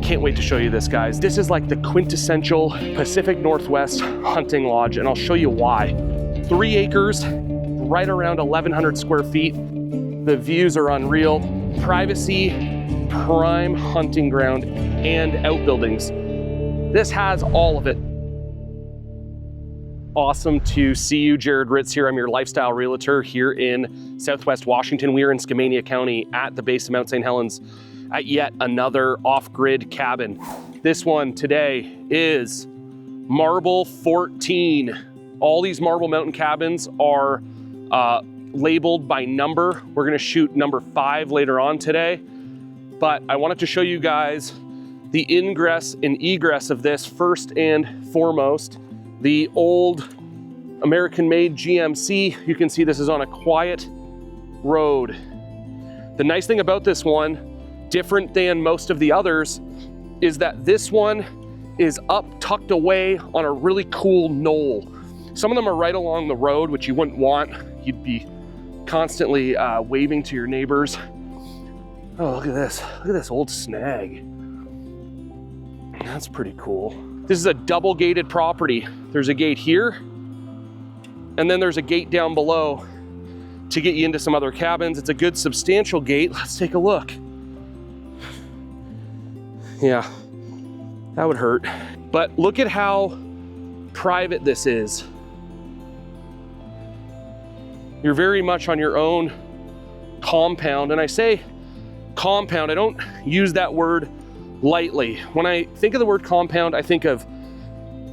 can't wait to show you this, guys. This is like the quintessential Pacific Northwest hunting lodge, and I'll show you why. 3 acres, right around 1,100 square feet. The views are unreal. Privacy, prime hunting ground, and outbuildings. This has all of it. Awesome to see you. Jared Ritz here. I'm your lifestyle realtor here in Southwest Washington. We are in Skamania County at the base of Mount St. Helens at yet another off-grid cabin. This one today is Marble 14. All these Marble Mountain cabins are labeled by number. We're gonna shoot number 5 later on today, but I wanted to show you guys the ingress and egress of this first and foremost. The old American-made GMC. You can see this is on a quiet road. The nice thing about this one, different than most of the others, is that this one is up, tucked away on a really cool knoll. Some of them are right along the road, which you wouldn't want. You'd be constantly waving to your neighbors. Oh, look at this. Look at this old snag. That's pretty cool. This is a double gated property. There's a gate here, and then there's a gate down below to get you into some other cabins. It's a good substantial gate. Let's take a look. Yeah, that would hurt. But look at how private this is. You're very much on your own compound, and I say compound, I don't use that word lightly. When I think of the word compound, I think of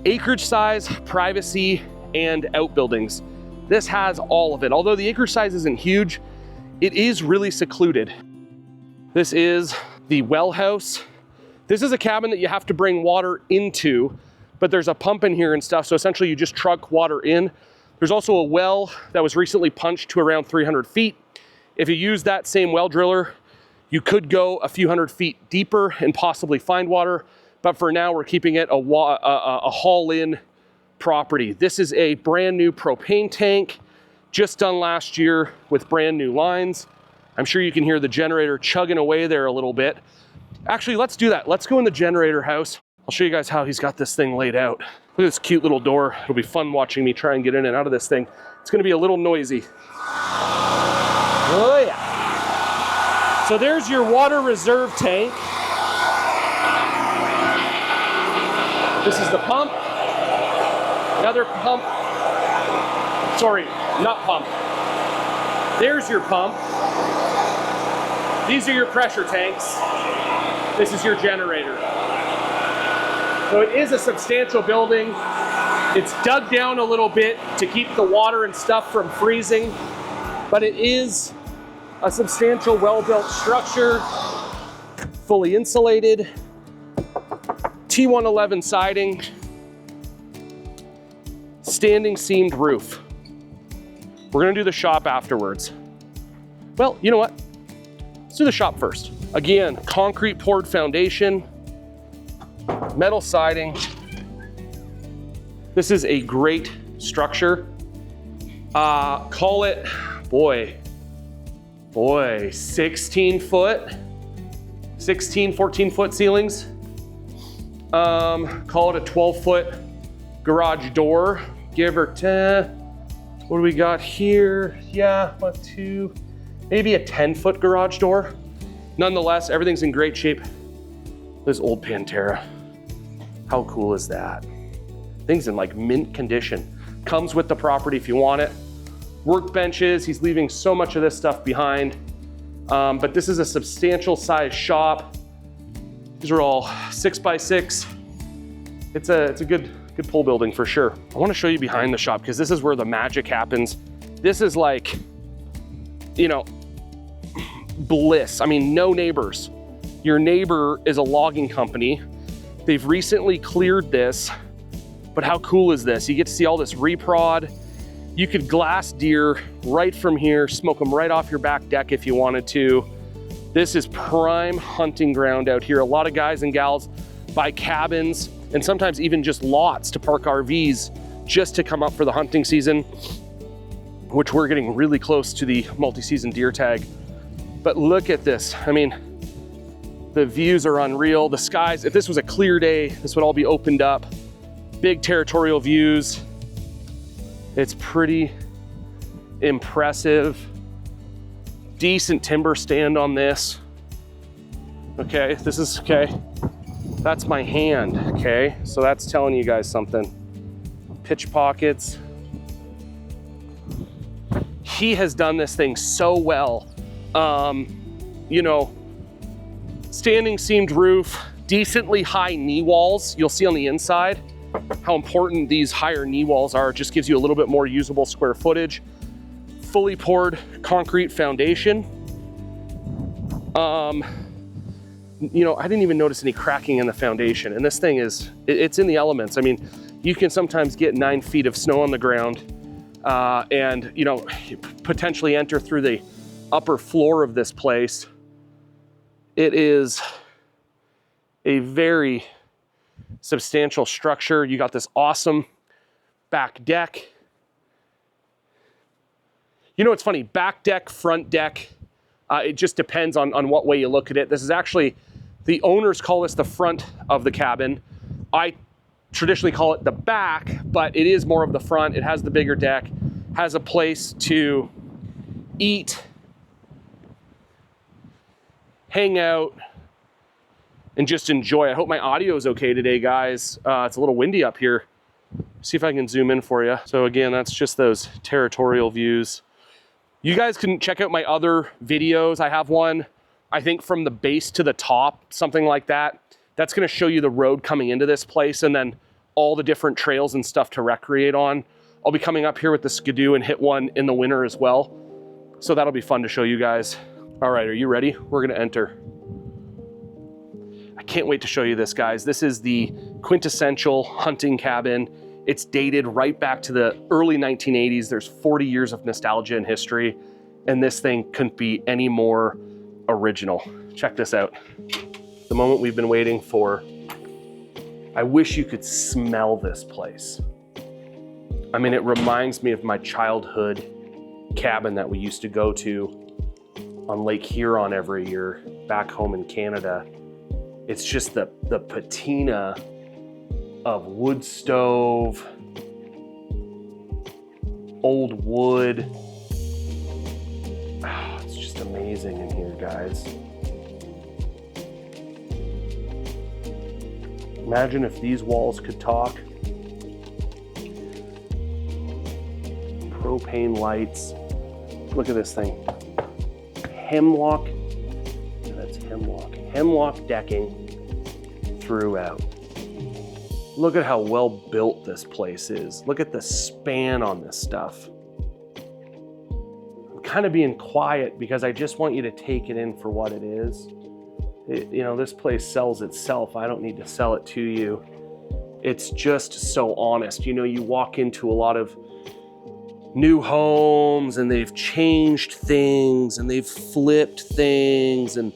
acreage size, privacy, and outbuildings. This has all of it. Although the acreage size isn't huge, it is really secluded. This is the well house. This is a cabin that you have to bring water into, but there's a pump in here and stuff, so essentially you just truck water in. There's also a well that was recently punched to around 300 feet. If you use that same well driller, you could go a few hundred feet deeper and possibly find water, but for now we're keeping it a haul-in property. This is a brand new propane tank, just done last year with brand new lines. I'm sure you can hear the generator chugging away there a little bit. Actually, let's do that. Let's go in the generator house. I'll show you guys how he's got this thing laid out. Look at this cute little door. It'll be fun watching me try and get in and out of this thing. It's gonna be a little noisy. Oh yeah. So there's your water reserve tank. This is the pump. Another pump. Sorry, not pump. There's your pump. These are your pressure tanks. This is your generator. So it is a substantial building. It's dug down a little bit to keep the water and stuff from freezing, but it is a substantial, well-built structure, fully insulated, T111 siding, standing seamed roof. We're gonna do the shop afterwards. Well, you know what? Let's do the shop first. Again, concrete poured foundation, metal siding. This is a great structure. Call it, boy, 16 foot, 14 foot ceilings. Call it a 12-foot garage door, give or take. What do we got here? Yeah, 1, 2, maybe a 10-foot garage door. Nonetheless, everything's in great shape. This old Pantera. How cool is that? Things in like mint condition. Comes with the property if you want it. Workbenches, he's leaving so much of this stuff behind. But this is a substantial size shop. These are all 6x6. It's a good pull building for sure. I want to show you behind the shop because this is where the magic happens. This is like, you know, bliss. I mean, no neighbors. Your neighbor is a logging company. They've recently cleared this, but how cool is this? You get to see all this reprod. You could glass deer right from here, smoke them right off your back deck if you wanted to. This is prime hunting ground out here. A lot of guys and gals buy cabins and sometimes even just lots to park RVs just to come up for the hunting season, which we're getting really close to the multi-season deer tag. But look at this. I mean, The views are unreal. The skies, if this was a clear day, this would all be opened up. Big territorial views. It's pretty impressive. Decent timber stand on this. Okay, this is, okay. That's my hand, okay? So that's telling you guys something. Pitch pockets. He has done this thing so well. You know, standing seamed roof, decently high knee walls. You'll see on the inside how important these higher knee walls are. It just gives you a little bit more usable square footage. Fully poured concrete foundation. You know, I didn't even notice any cracking in the foundation, and this thing is, it's in the elements. I mean, you can sometimes get 9 feet of snow on the ground and, you know, potentially enter through the upper floor of this place. It is a very substantial structure. You got this awesome back deck. You know, it's funny, back deck, front deck, it just depends on what way you look at it. This is actually, the owners call this the front of the cabin. I traditionally call it the back, but it is more of the front. It has the bigger deck, has a place to eat, hang out, and just enjoy. I hope my audio is okay today, guys. It's a little windy up here. See if I can zoom in for you. So again, that's just those territorial views. You guys can check out my other videos. I have one, I think from the base to the top, something like that. That's gonna show you the road coming into this place and then all the different trails and stuff to recreate on. I'll be coming up here with the Skidoo and hit one in the winter as well. So that'll be fun to show you guys. All right, are you ready? We're gonna enter. I can't wait to show you this, guys. This is the quintessential hunting cabin. It's dated right back to the early 1980s. There's 40 years of nostalgia and history, and this thing couldn't be any more original. Check this out. The moment we've been waiting for. I wish you could smell this place. I mean, it reminds me of my childhood cabin that we used to go to on Lake Huron every year back home in Canada. It's just the patina of wood stove, old wood. Oh, it's just amazing in here, guys. Imagine if these walls could talk. Propane lights. Look at this thing. Hemlock. That's hemlock. Hemlock decking throughout. Look at how well built this place is. Look at the span on this stuff. I'm kind of being quiet because I just want you to take it in for what it is. You know, this place sells itself. I don't need to sell it to you. It's just so honest. You know, you walk into a lot of new homes and they've changed things and they've flipped things and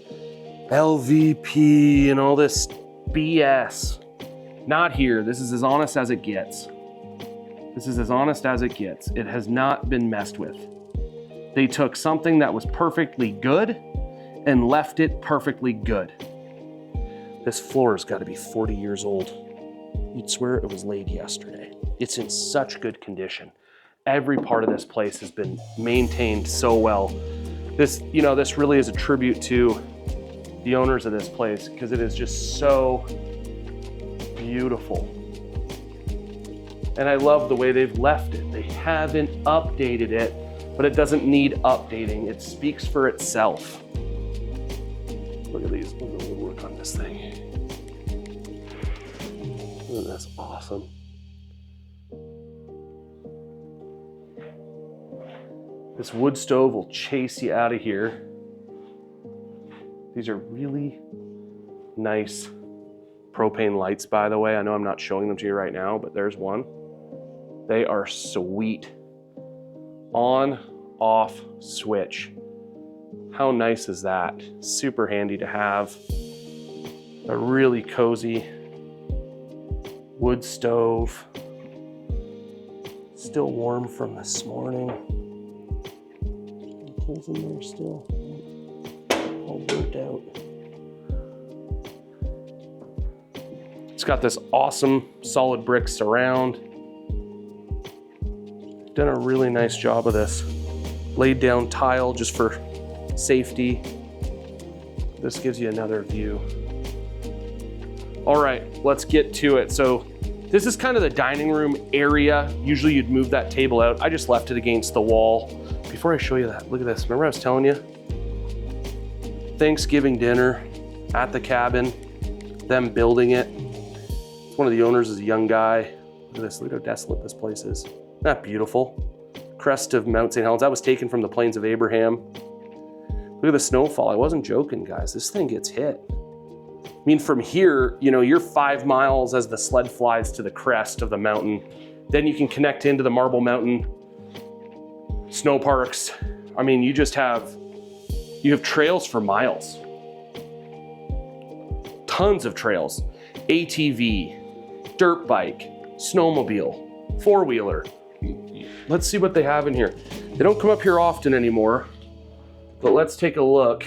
LVP and all this BS. Not here. This is as honest as it gets. This is as honest as it gets. It has not been messed with. They took something that was perfectly good and left it perfectly good. This floor has got to be 40 years old. You'd swear it was laid yesterday. It's in such good condition. Every part of this place has been maintained so well. This, you know, this really is a tribute to the owners of this place because it is just so beautiful. And I love the way they've left it. They haven't updated it, but it doesn't need updating. It speaks for itself. Look at these, look at the woodwork on this thing. Isn't this awesome? This wood stove will chase you out of here. These are really nice propane lights, by the way. I know I'm not showing them to you right now, but there's one. They are sweet. On, off switch. How nice is that? Super handy to have. A really cozy wood stove. Still warm from this morning. Holes in there still. All worked out. It's got this awesome solid brick surround. Done a really nice job of this. Laid down tile just for safety. This gives you another view. All right, let's get to it. So this is kind of the dining room area. Usually you'd move that table out. I just left it against the wall. Before I show you that, look at this. Remember I was telling you? Thanksgiving dinner at the cabin, them building it. One of the owners is a young guy. Look at this, look how desolate this place is. Isn't that beautiful? Crest of Mount St. Helens. That was taken from the Plains of Abraham. Look at the snowfall. I wasn't joking, guys. This thing gets hit. I mean, from here, you know, you're 5 miles as the sled flies to the crest of the mountain. Then you can connect into the Marble Mountain snow parks. I mean, you have trails for miles. Tons of trails. ATV, dirt bike, snowmobile, four-wheeler. Let's see what they have in here. They don't come up here often anymore, but let's take a look.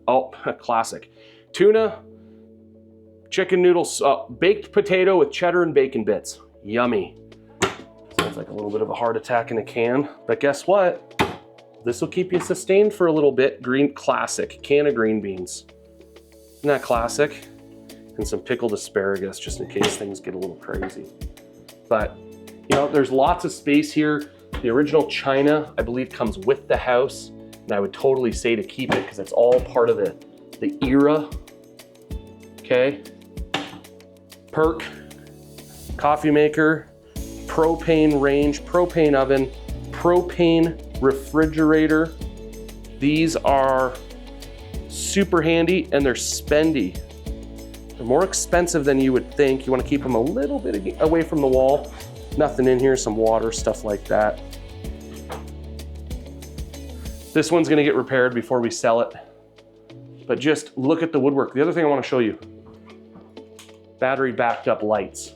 Oh, classic. Tuna, chicken noodles, baked potato with cheddar and bacon bits. Yummy. Sounds like a little bit of a heart attack in a can, but guess what? This will keep you sustained for a little bit. Classic, can of green beans. Isn't that classic? And some pickled asparagus, just in case things get a little crazy. But, you know, there's lots of space here. The original china, I believe, comes with the house, and I would totally say to keep it because it's all part of the era. Okay. Perk, coffee maker, propane range, propane oven, propane refrigerator. These are super handy and they're spendy. They're more expensive than you would think. You want to keep them a little bit away from the wall. Nothing in here, some water, stuff like that. This one's gonna get repaired before we sell it. But just look at the woodwork. The other thing I want to show you, battery backed up lights.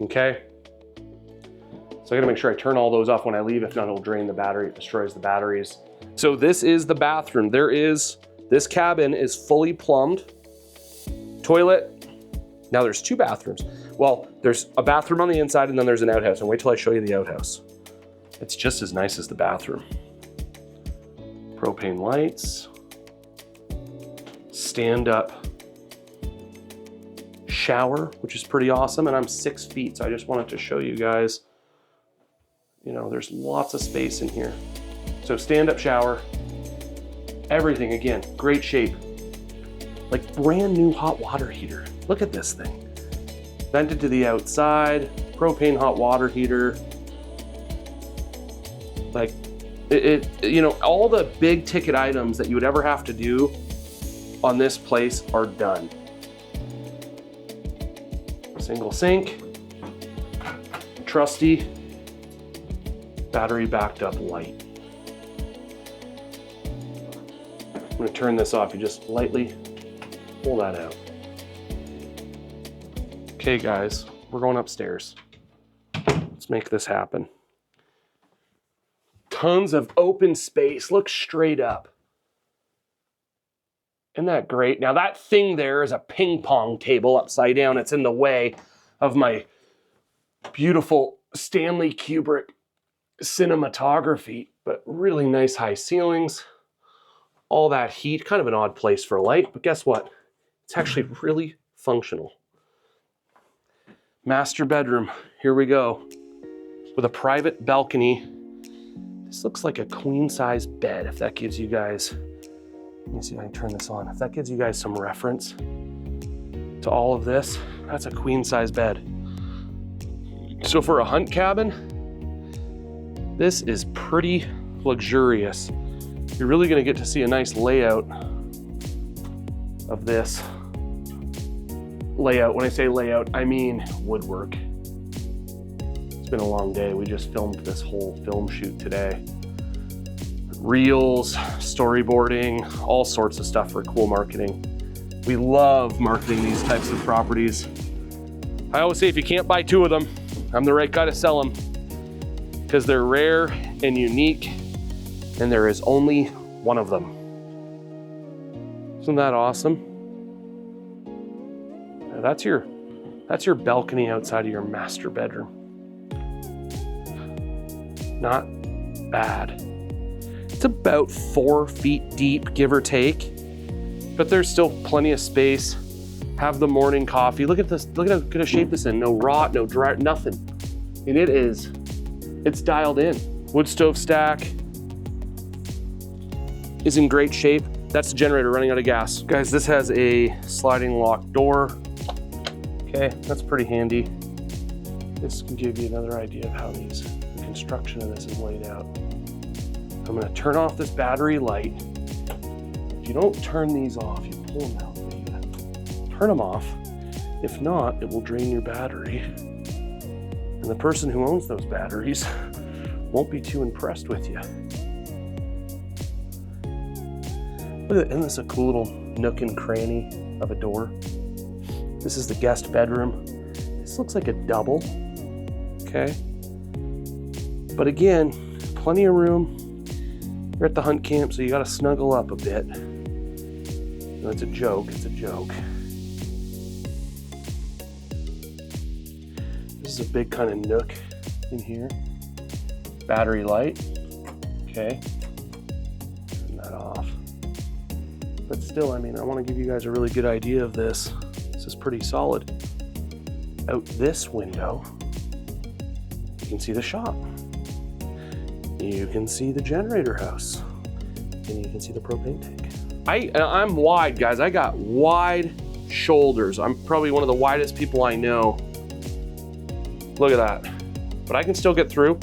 Okay? So I gotta make sure I turn all those off when I leave. If not, it'll drain the battery, it destroys the batteries. So this is the bathroom. This cabin is fully plumbed. Toilet. Now there's 2 bathrooms. Well, there's a bathroom on the inside and then there's an outhouse. And wait till I show you the outhouse. It's just as nice as the bathroom. Propane lights. Stand up shower, which is pretty awesome. And I'm 6 feet, so I just wanted to show you guys, you know, there's lots of space in here. So stand up shower, everything, again, great shape. Like brand new hot water heater. Look at this thing. Vented to the outside, propane hot water heater. Like you know, all the big ticket items that you would ever have to do on this place are done. Single sink, trusty, battery backed up light. I'm gonna turn this off. You just lightly pull that out. Okay guys, we're going upstairs. Let's make this happen. Tons of open space. Look straight up. Isn't that great? Now that thing there is a ping pong table upside down. It's in the way of my beautiful Stanley Kubrick cinematography, but really nice high ceilings. All that heat, kind of an odd place for light, but guess what? It's actually really functional. Master bedroom, here we go. With a private balcony. This looks like a queen size bed, if that gives you guys, let me see if I can turn this on. If that gives you guys some reference to all of this, that's a queen size bed. So for a hunt cabin, this is pretty luxurious. You're really gonna get to see a nice layout of this. Layout, when I say layout, I mean woodwork. It's been a long day. We just filmed this whole film shoot today. Reels, storyboarding, all sorts of stuff for cool marketing. We love marketing these types of properties. I always say if you can't buy 2 of them, I'm the right guy to sell them because they're rare and unique and there is only one of them. Isn't that awesome? Now that's your That's your balcony outside of your master bedroom. Not bad. It's about 4 feet deep, give or take, but there's still plenty of space. Have the morning coffee. Look at this, look at how good a shape this is in. No rot, no dry, nothing. And it's dialed in. Wood stove stack is in great shape. That's the generator running out of gas. Guys, this has a sliding lock door. Okay, that's pretty handy. This can give you another idea of how the construction of this is laid out. I'm gonna turn off this battery light. If you don't turn these off, you pull them out. Turn them off. If not, it will drain your battery. And the person who owns those batteries won't be too impressed with you. Look at, isn't this a cool little nook and cranny of a door? This is the guest bedroom. This looks like a double, okay? But again, plenty of room. You're at the hunt camp, so you gotta snuggle up a bit. No, it's a joke, it's a joke. This is a big kind of nook in here. Battery light, okay. Turn that off. But still, I mean, I wanna give you guys a really good idea of this. This is pretty solid. Out this window, you can see the shop. You can see the generator house. And you can see the propane tank. I'm wide, guys. I got wide shoulders. I'm probably one of the widest people I know. Look at that. But I can still get through.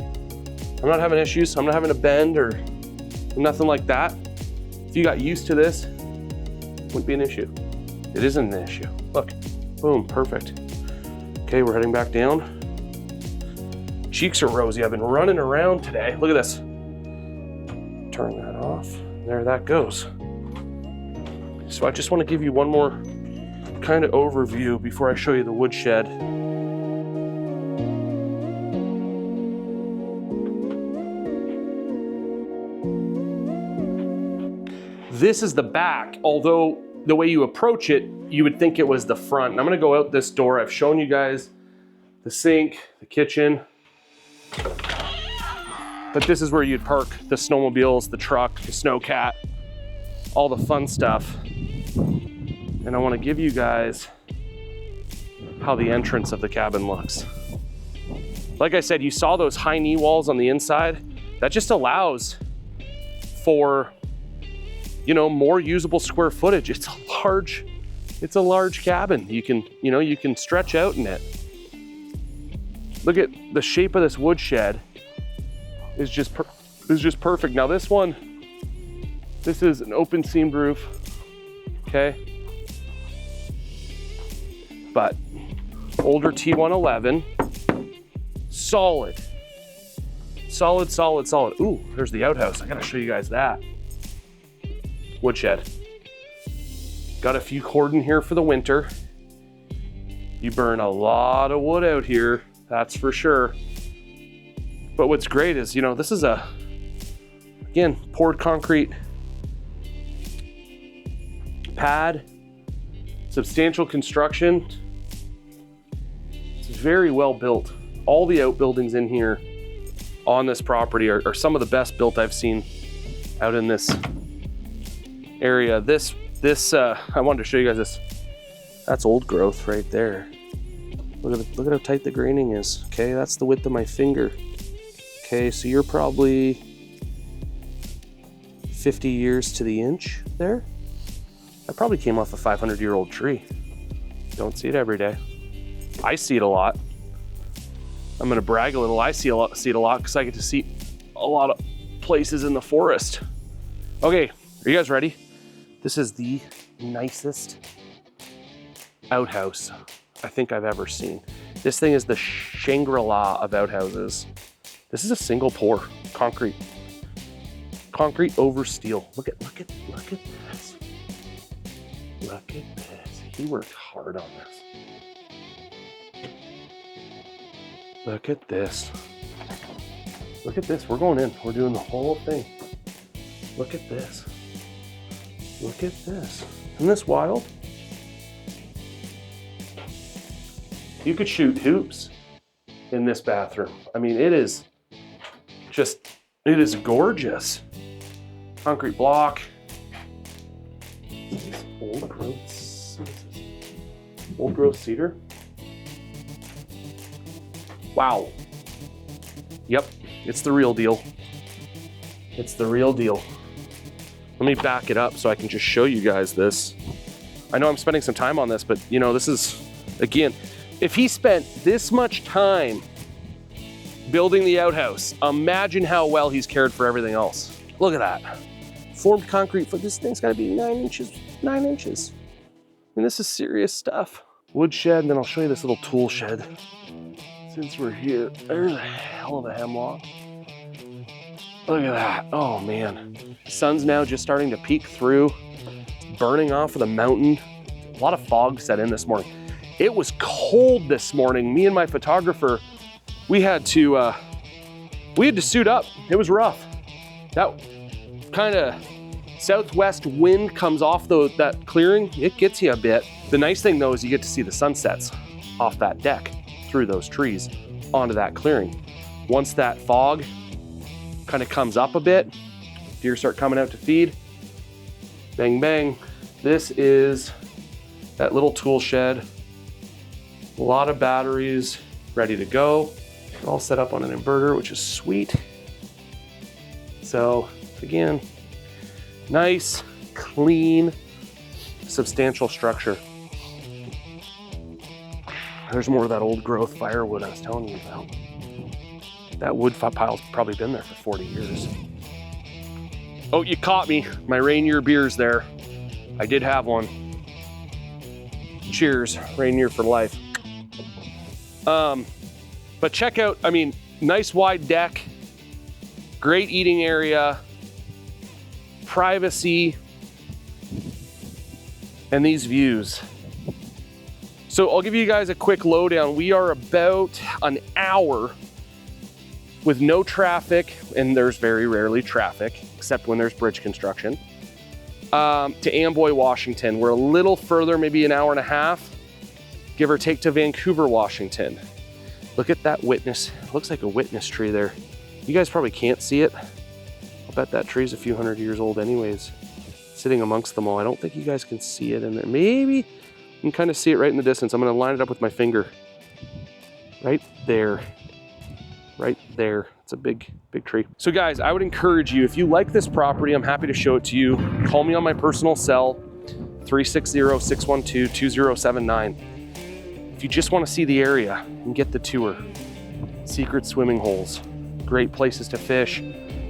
I'm not having issues. I'm not having to bend or nothing like that. If you got used to this, it wouldn't be an issue. It isn't an issue. Look, boom, perfect. Okay, we're heading back down. Cheeks are rosy. I've been running around today. Look at this. Turn that off. There that goes. So I just want to give you one more kind of overview before I show you the woodshed. This is the back, although the way you approach it, you would think it was the front. And I'm gonna go out this door. I've shown you guys the sink, the kitchen, but this is where you'd park the snowmobiles, the truck, the snowcat, all the fun stuff. And I wanna give you guys how the entrance of the cabin looks. Like I said, you saw those high knee walls on the inside. That just allows for, you know, more usable square footage. It's a large cabin. You can stretch out in it. Look at the shape of this woodshed is just perfect. Now this one, this is an open seamed roof, okay? But older T111, solid. Ooh, there's the outhouse. I gotta show you guys that. Woodshed. Got a few cord in here for the winter. You burn a lot of wood out here, that's for sure. But what's great is, you know, this is again, poured concrete pad, substantial construction. It's very well built. All the outbuildings in here on this property are some of the best built I've seen out in this area. This I wanted to show you guys this. That's old growth right there. Look at how tight the graining is. Okay, that's the width of my finger. Okay, so you're probably 50 years to the inch there. That probably came off a 500-year-old tree. Don't see it every day. I see it a lot. I'm gonna brag a little. I see it a lot because I get to see a lot of places in the forest. Okay, are you guys ready? This is the nicest outhouse I think I've ever seen. This thing is the Shangri-La of outhouses. This is a single pour concrete over steel. Look at this. Look at this. He worked hard on this. Look at this. Look at this. We're going in. We're doing the whole thing. Look at this. Look at this. Isn't this wild? You could shoot hoops in this bathroom. I mean, it is gorgeous. Concrete block. Old growth cedar. Wow. Yep, it's the real deal. It's the real deal. Let me back it up so I can just show you guys this. I know I'm spending some time on this, but you know, this is, again, if he spent this much time building the outhouse, imagine how well he's cared for everything else. Look at that. Formed concrete foot. This thing's gotta be 9 inches. 9 inches. I mean, this is serious stuff. Wood shed, and then I'll show you this little tool shed. Since we're here, there's a hell of a hemlock. Look at that. Oh man. The sun's now just starting to peek through. It's burning off of the mountain. A lot of fog set in this morning. It was cold this morning. Me and my photographer, we had to suit up. It was rough. That kind of southwest wind comes off that clearing. It gets you a bit. The nice thing though is you get to see the sunsets off that deck through those trees onto that clearing. Once that fog kind of comes up a bit, deer start coming out to feed. Bang, bang. This is that little tool shed. A lot of batteries ready to go. All set up on an inverter, which is sweet. So again, nice, clean, substantial structure. There's more of that old growth firewood I was telling you about. That wood pile's probably been there for 40 years. Oh, you caught me. My Rainier beer's there. I did have one. Cheers, Rainier for life. But check out, I mean, nice wide deck, great eating area, privacy, and these views. So I'll give you guys a quick lowdown. We are about an hour with no traffic, and there's very rarely traffic, except when there's bridge construction, to Amboy, Washington. We're a little further, maybe an hour and a half, give or take, to Vancouver, Washington. Look at that witness. It looks like a witness tree there. You guys probably can't see it. I'll bet that tree's a few hundred years old anyways, sitting amongst them all. I don't think you guys can see it in there. Maybe you can kind of see it right in the distance. I'm gonna line it up with my finger. Right there. Right there. It's a big, big tree. So guys, I would encourage you, if you like this property, I'm happy to show it to you. Call me on my personal cell, 360-612-2079. If you just want to see the area and get the tour, secret swimming holes, great places to fish,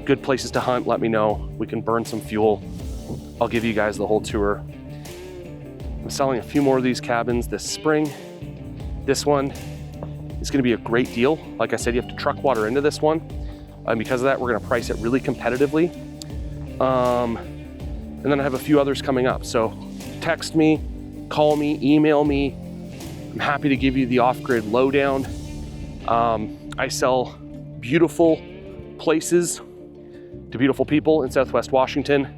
good places to hunt, let me know. We can burn some fuel. I'll give you guys the whole tour. I'm selling a few more of these cabins this spring. This one is going to be a great deal. Like I said, you have to truck water into this one. And because of that, we're going to price it really competitively. And then I have a few others coming up. So text me, call me, email me. I'm happy to give you the off-grid lowdown. I sell beautiful places to beautiful people in Southwest Washington,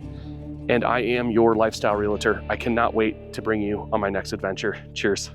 and I am your lifestyle realtor. I cannot wait to bring you on my next adventure. Cheers.